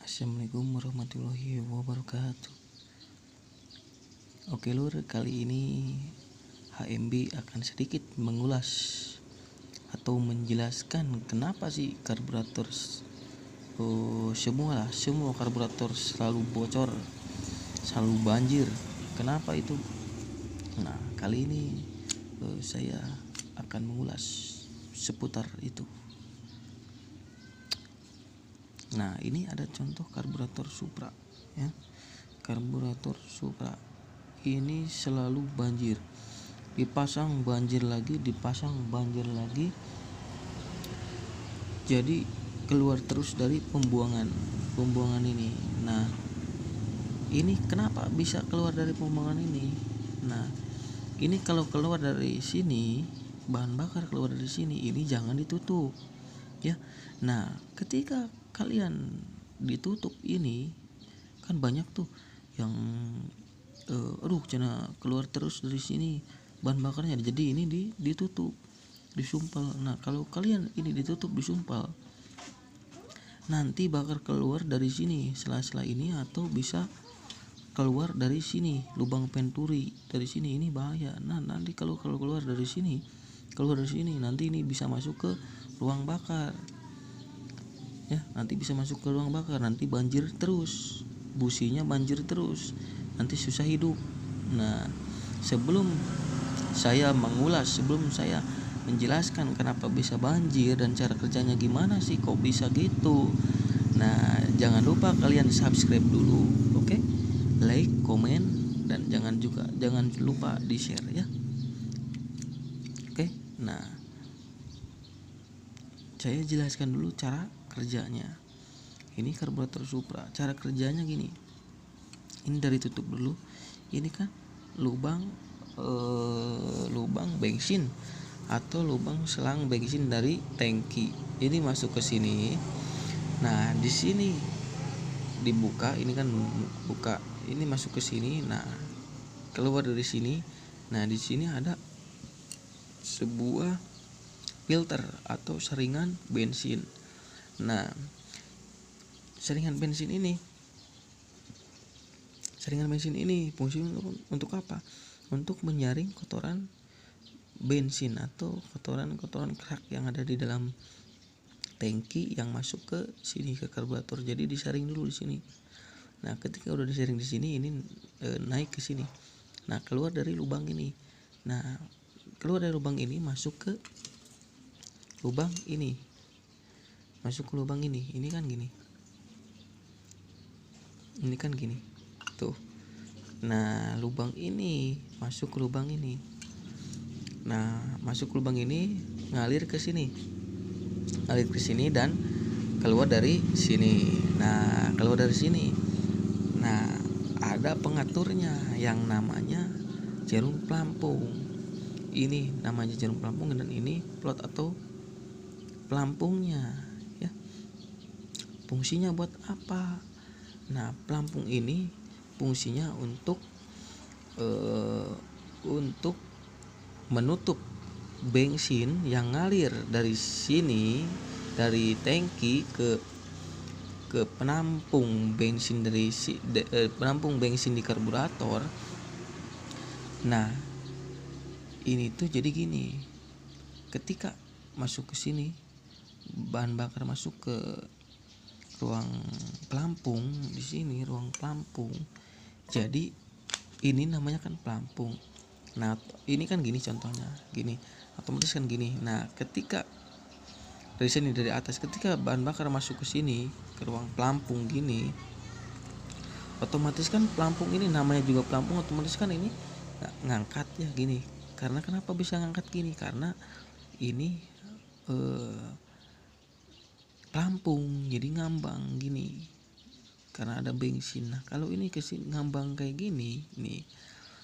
Assalamualaikum warahmatullahi wabarakatuh. Oke lur, kali ini HMB akan sedikit mengulas atau menjelaskan kenapa sih karburator semua karburator selalu bocor, selalu banjir. Kenapa itu? Nah, kali ini saya akan mengulas seputar itu. Nah, ini ada contoh karburator Supra ya. Karburator Supra ini selalu banjir. Dipasang banjir lagi, dipasang banjir lagi. Jadi keluar terus dari pembuangan ini. Nah, ini kenapa bisa keluar dari pembuangan ini? Nah, ini kalau keluar dari sini, bahan bakar keluar dari sini, ini jangan ditutup ya. Nah, ketika kalian ditutup ini, kan banyak tuh yang cina keluar terus dari sini bahan bakarnya, jadi ini ditutup, disumpal. Nah, kalau kalian ini ditutup, disumpal, nanti bakar keluar dari sini sela-sela ini, atau bisa keluar dari sini lubang penturi dari sini. Ini bahaya. Nah, nanti kalau keluar dari sini, nanti ini bisa masuk ke ruang bakar ya. Nanti bisa masuk ke ruang bakar, nanti banjir terus, businya banjir terus, nanti susah hidup. Nah, sebelum saya menjelaskan kenapa bisa banjir dan cara kerjanya gimana sih, kok bisa gitu, nah jangan lupa kalian subscribe dulu, oke? Like, komen, dan jangan lupa di share ya. Oke, nah saya jelaskan dulu cara kerjanya. Ini karburator Supra, cara kerjanya gini. Ini dari tutup dulu. Ini kan lubang bensin atau lubang selang bensin dari tangki. Ini masuk ke sini. Nah, di sini dibuka, ini kan buka. Ini masuk ke sini. Nah, keluar dari sini. Nah, di sini ada sebuah filter atau saringan bensin. Nah, saringan bensin ini fungsinya untuk apa? Untuk menyaring kotoran bensin atau kotoran kerak yang ada di dalam tangki yang masuk ke sini, ke karburator. Jadi disaring dulu di sini. Nah, ketika udah disaring di sini, ini naik ke sini. Nah, keluar dari lubang ini. Nah, keluar dari lubang ini masuk ke lubang ini. Ini kan gini. Tuh. Nah, lubang ini masuk ke lubang ini. Nah, masuk ke lubang ini, ngalir ke sini dan keluar dari sini. Nah, keluar dari sini. Nah, ada pengaturnya yang namanya jarum pelampung. Ini namanya jarum pelampung, dan ini plot atau pelampungnya ya. Fungsinya buat apa? Nah, pelampung ini fungsinya untuk menutup bensin yang ngalir dari sini, dari tangki ke penampung bensin penampung bensin di karburator. Nah, ini tuh jadi gini. Ketika masuk ke sini, bahan bakar masuk ke ruang pelampung. Di sini ruang pelampung. Jadi ini namanya kan pelampung. Nah, ini kan gini contohnya, gini, otomatis kan gini. Nah, ketika dari sini, dari atas, ketika bahan bakar masuk ke sini, ke ruang pelampung gini, otomatis kan pelampung ini namanya juga pelampung, otomatis kan ini ngangkat ya gini. Karena kenapa bisa ngangkat gini? Karena ini pelampung, jadi ngambang gini karena ada bensin. Nah, kalau ini kesini ngambang kayak gini nih,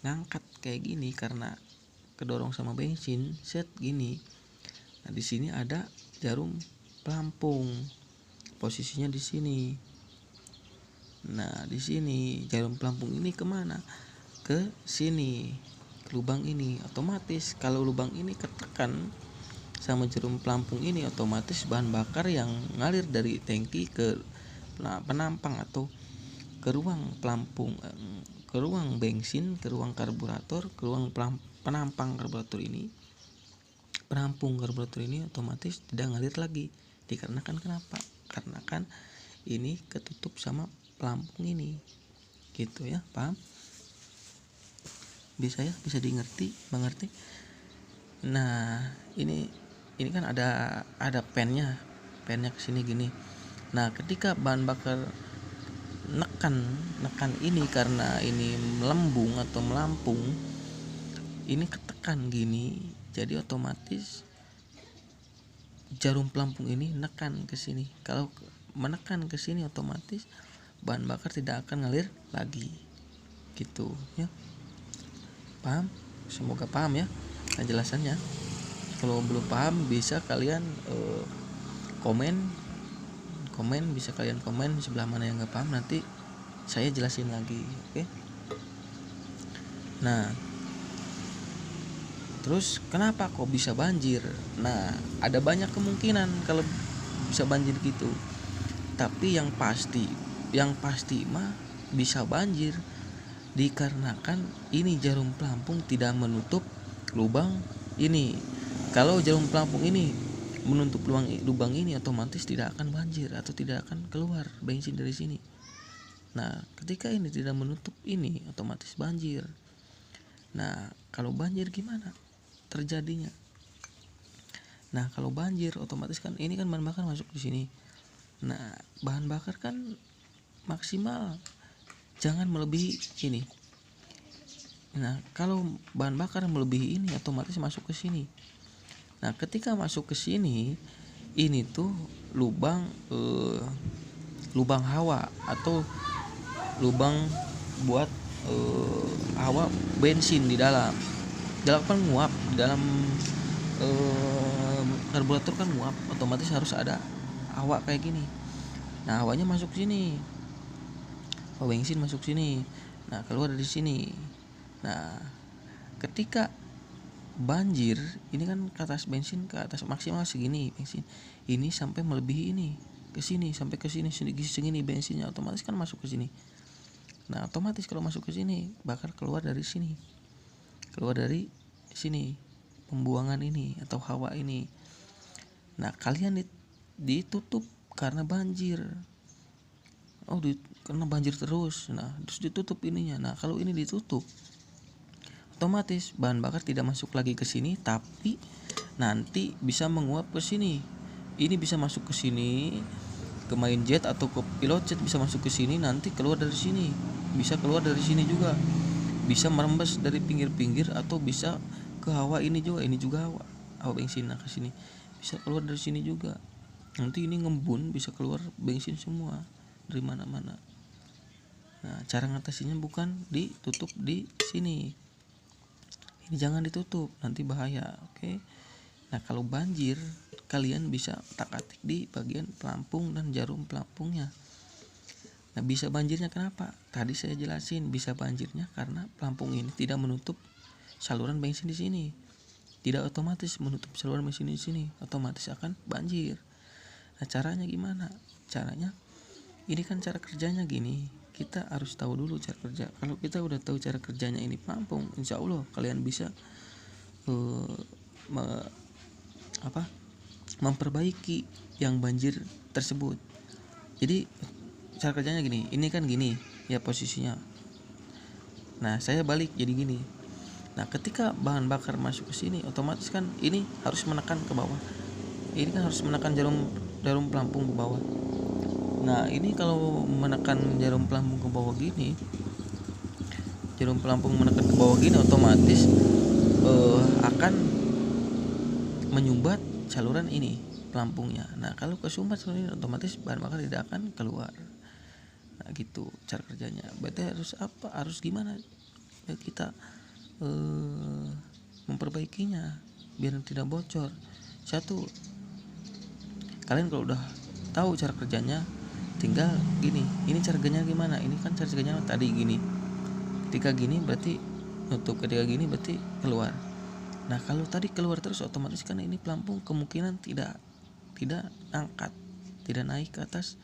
ngangkat kayak gini karena kedorong sama bensin, set gini. Nah, di sini ada jarum pelampung, posisinya di sini. Nah, di sini jarum pelampung ini kemana? Ke sini, ke lubang ini. Otomatis kalau lubang ini ketekan sama jarum pelampung ini, otomatis bahan bakar yang ngalir dari tangki ke penampang atau ke ruang pelampung, ke ruang bensin, ke ruang karburator, ke ruang penampang karburator ini, penampung karburator ini otomatis tidak ngalir lagi. Dikarenakan kenapa? Karena kan ini ketutup sama pelampung ini, gitu ya, paham? Bisa ya, bisa mengerti. Nah ini kan ada pennya kesini gini. Nah ketika bahan bakar nekan ini, karena ini melembung atau melampung, ini ketekan gini, jadi otomatis jarum pelampung ini nekan ke sini. Kalau menekan ke sini otomatis bahan bakar tidak akan ngalir lagi, gitu ya. Paham? Semoga paham ya penjelasannya. Kalau belum paham bisa kalian komen, bisa kalian komen sebelah mana yang nggak paham, nanti saya jelasin lagi, oke? Nah terus kenapa kok bisa banjir? Nah ada banyak kemungkinan kalau bisa banjir gitu, tapi yang pasti mah bisa banjir dikarenakan ini jarum pelampung tidak menutup lubang ini. Kalau jarum pelampung ini menutup lubang ini, otomatis tidak akan banjir atau tidak akan keluar bensin dari sini. Nah ketika ini tidak menutup ini, otomatis banjir. Nah kalau banjir gimana terjadinya? Nah kalau banjir otomatis kan ini kan bahan bakar masuk di sini. Nah bahan bakar kan maksimal jangan melebihi ini. Nah kalau bahan bakar melebihi ini, otomatis masuk ke sini. Nah ketika masuk ke sini, ini tuh lubang hawa atau lubang buat hawa bensin di dalam kan nguap di dalam karburator kan nguap, otomatis harus ada hawa kayak gini. Nah hawanya masuk sini, hawa bensin masuk sini, nah keluar dari sini. Nah ketika banjir ini kan ke atas bensin, ke atas maksimal segini bensin, ini sampai melebihi ini ke sini, sampai ke sini segini bensinnya, otomatis kan masuk ke sini. Nah otomatis kalau masuk ke sini bakal keluar dari sini pembuangan ini atau hawa ini. Nah kalian ditutup karena banjir. Karena banjir terus. Nah terus ditutup ininya. Nah kalau ini ditutup, otomatis bahan bakar tidak masuk lagi ke sini, tapi nanti bisa menguap ke sini. Ini bisa masuk ke sini, ke main jet atau ke pilot jet bisa masuk ke sini, nanti keluar dari sini. Bisa keluar dari sini juga. Bisa merembes dari pinggir-pinggir atau bisa ke hawa ini juga. Ini juga hawa bensin ke sini. Bisa keluar dari sini juga. Nanti ini ngembun, bisa keluar bensin semua dari mana-mana. Nah, cara ngatasinya bukan ditutup di sini. Ini jangan ditutup, nanti bahaya, oke? Nah, kalau banjir, kalian bisa otak-atik di bagian pelampung dan jarum pelampungnya. Nah, bisa banjirnya kenapa? Tadi saya jelasin, bisa banjirnya karena pelampung ini tidak menutup saluran bensin di sini. Tidak otomatis menutup saluran bensin di sini, otomatis akan banjir. Nah, caranya gimana? Caranya ini kan cara kerjanya gini. Kita harus tahu dulu cara kerja. Kalau kita udah tahu cara kerjanya ini pelampung, insya Allah kalian bisa memperbaiki yang banjir tersebut. Jadi cara kerjanya gini. Ini kan gini ya posisinya. Nah saya balik jadi gini. Nah ketika bahan bakar masuk ke sini, otomatis kan ini harus menekan ke bawah. Ini kan harus menekan jarum pelampung ke bawah. Nah ini kalau menekan jarum pelampung ke bawah gini, jarum pelampung menekan ke bawah gini, otomatis akan menyumbat saluran ini pelampungnya. Nah kalau kesumbat saluran ini, otomatis bahan bakar tidak akan keluar. Nah gitu cara kerjanya. Berarti harus gimana ya kita memperbaikinya biar tidak bocor. Satu, kalian kalau udah tahu cara kerjanya, tinggal gini, ini cara kerjanya gimana? Ini kan cara kerjanya tadi gini. Ketika gini berarti nutup, ketika gini berarti keluar. Nah kalau tadi keluar terus, otomatis kan ini pelampung kemungkinan tidak angkat, tidak naik ke atas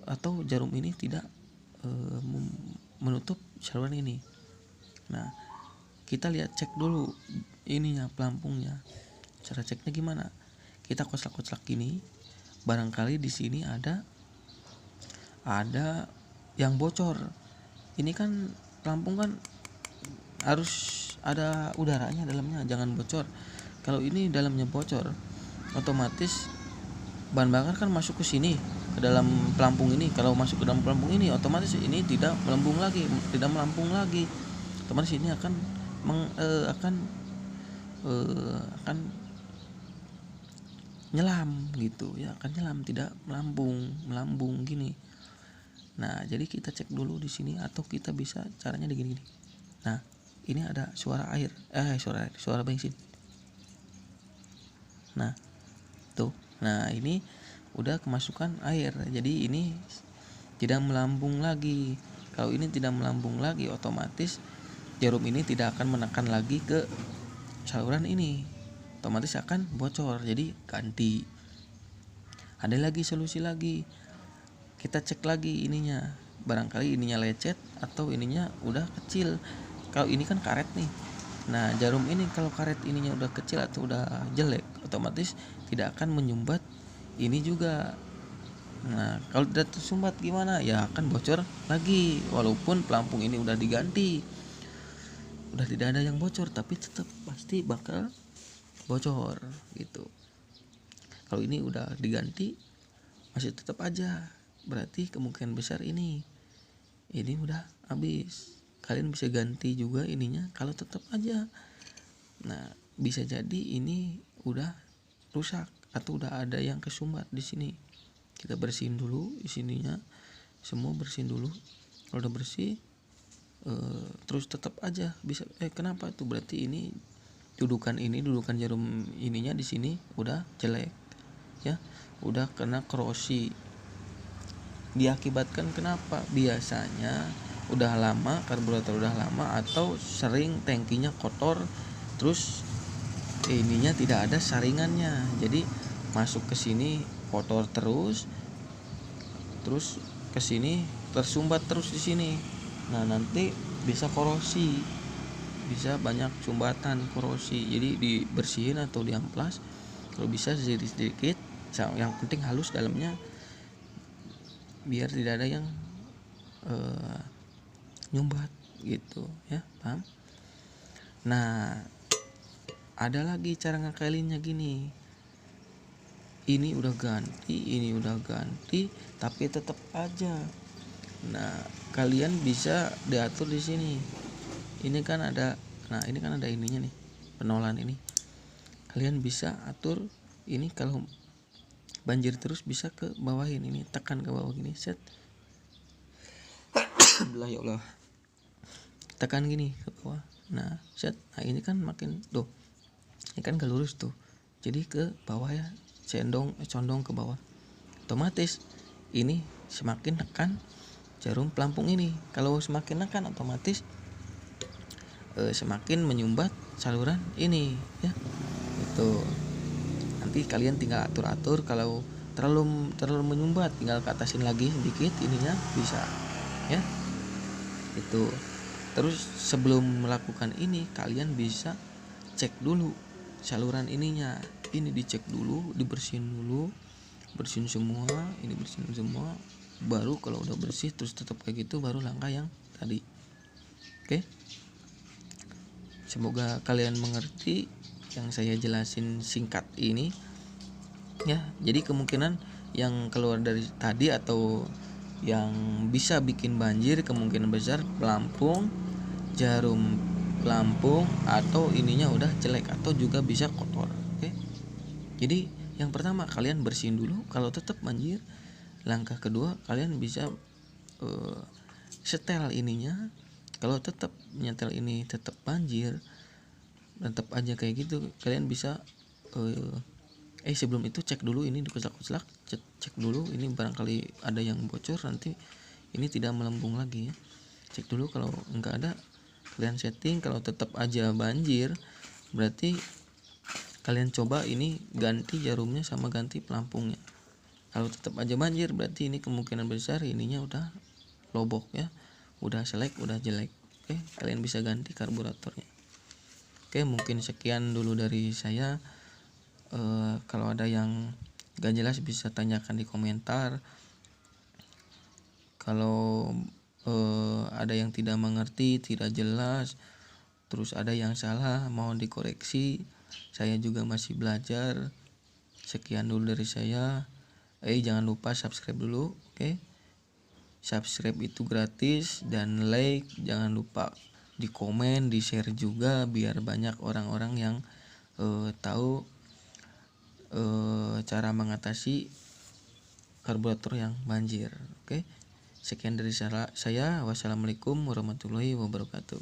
atau jarum ini tidak menutup saluran ini. Nah, kita lihat cek dulu ininya pelampungnya. Cara ceknya gimana? Kita koslak-koslak gini. Barangkali di sini ada yang bocor. Ini kan pelampung kan harus ada udaranya dalamnya, jangan bocor. Kalau ini dalamnya bocor, otomatis bahan bakar kan masuk ke sini, ke dalam pelampung ini. Kalau masuk ke dalam pelampung ini, otomatis ini tidak melampung lagi. Otomatis ini akan akan nyelam gitu ya, akan nyelam, tidak melambung gini. Nah, jadi kita cek dulu di sini, atau kita bisa caranya gini. Nah, ini ada suara bensin. Nah, tuh. Nah, ini udah kemasukan air. Jadi ini tidak melambung lagi. Kalau ini tidak melambung lagi, otomatis jarum ini tidak akan menekan lagi ke saluran ini. Otomatis akan bocor. Jadi ganti. Ada lagi solusi lagi. Kita cek lagi ininya. Barangkali ininya lecet atau ininya udah kecil. Kalau ini kan karet nih. Nah, jarum ini kalau karet ininya udah kecil atau udah jelek, otomatis tidak akan menyumbat ini juga. Nah, kalau tidak tersumbat gimana? Ya akan bocor lagi. Walaupun pelampung ini udah diganti, udah tidak ada yang bocor, tapi tetap pasti bakal bocor gitu. Kalau ini udah diganti, masih tetap aja. Berarti kemungkinan besar ini udah habis. Kalian bisa ganti juga ininya kalau tetap aja. Nah, bisa jadi ini udah rusak atau udah ada yang kesumbat di sini. Kita bersihin dulu di sininya, semua bersihin dulu. Kalau udah bersih, terus tetap aja bisa. Kenapa tuh? Berarti ini dudukan jarum ininya di sini udah jelek, ya, udah kena korosi. Diakibatkan kenapa? Biasanya udah lama, karburator udah lama, atau sering tangkinya kotor, terus ininya tidak ada saringannya, jadi masuk ke sini kotor terus ke sini tersumbat terus di sini. Nah, nanti bisa korosi, bisa banyak sumbatan korosi. Jadi dibersihin atau diamplas kalau bisa sedikit, yang penting halus dalamnya, biar tidak ada yang nyumbat gitu ya, paham? Nah, ada lagi cara ngakalinnya gini. Ini udah ganti, tapi tetap aja. Nah, kalian bisa diatur di sini. Ini kan ada ininya nih, penolan ini. Kalian bisa atur ini, kalau banjir terus bisa ke bawahin ini, tekan ke bawah gini, set. Alhamdulillah ya Allah. Tekan gini ke bawah. Nah, set. Nah, ini kan makin tuh. Ini kan gak lurus tuh. Jadi ke bawah ya, condong ke bawah. Otomatis ini semakin tekan jarum pelampung ini. Kalau semakin tekan, otomatis semakin menyumbat saluran ini ya. Itu. Nanti kalian tinggal atur-atur, kalau terlalu menyumbat tinggal keatasin lagi sedikit ininya, bisa ya. Itu. Terus sebelum melakukan ini, kalian bisa cek dulu saluran ininya. Ini dicek dulu, bersihin semua, baru kalau udah bersih terus tetap kayak gitu, baru langkah yang tadi. Oke. Semoga kalian mengerti yang saya jelasin singkat ini ya. Jadi kemungkinan yang keluar dari tadi atau yang bisa bikin banjir kemungkinan besar pelampung, jarum pelampung, atau ininya udah jelek atau juga bisa kotor. Oke. Jadi yang pertama kalian bersihin dulu. Kalau tetap banjir, langkah kedua kalian bisa setel ininya. Kalau tetap nyetel ini tetap banjir, tetap aja kayak gitu, kalian bisa sebelum itu cek dulu ini, dikuclak-kuclak, cek dulu ini, barangkali ada yang bocor, nanti ini tidak melambung lagi ya. Cek dulu, kalau enggak ada kalian setting. Kalau tetap aja banjir, berarti kalian coba ini ganti jarumnya sama ganti pelampungnya. Kalau tetap aja banjir berarti ini kemungkinan besar ininya udah lobok ya, udah selek, udah jelek. Oke, kalian bisa ganti karburatornya. Oke, mungkin sekian dulu dari saya. Kalau ada yang gak jelas bisa tanyakan di komentar. Kalau ada yang tidak mengerti, tidak jelas, terus ada yang salah, mohon dikoreksi. Saya juga masih belajar. Sekian dulu dari saya. Jangan lupa subscribe dulu, oke? Subscribe itu gratis, dan like jangan lupa di komen, di share juga biar banyak orang-orang yang tahu cara mengatasi karburator yang banjir. Oke, sekian dari saya. Wassalamualaikum warahmatullahi wabarakatuh.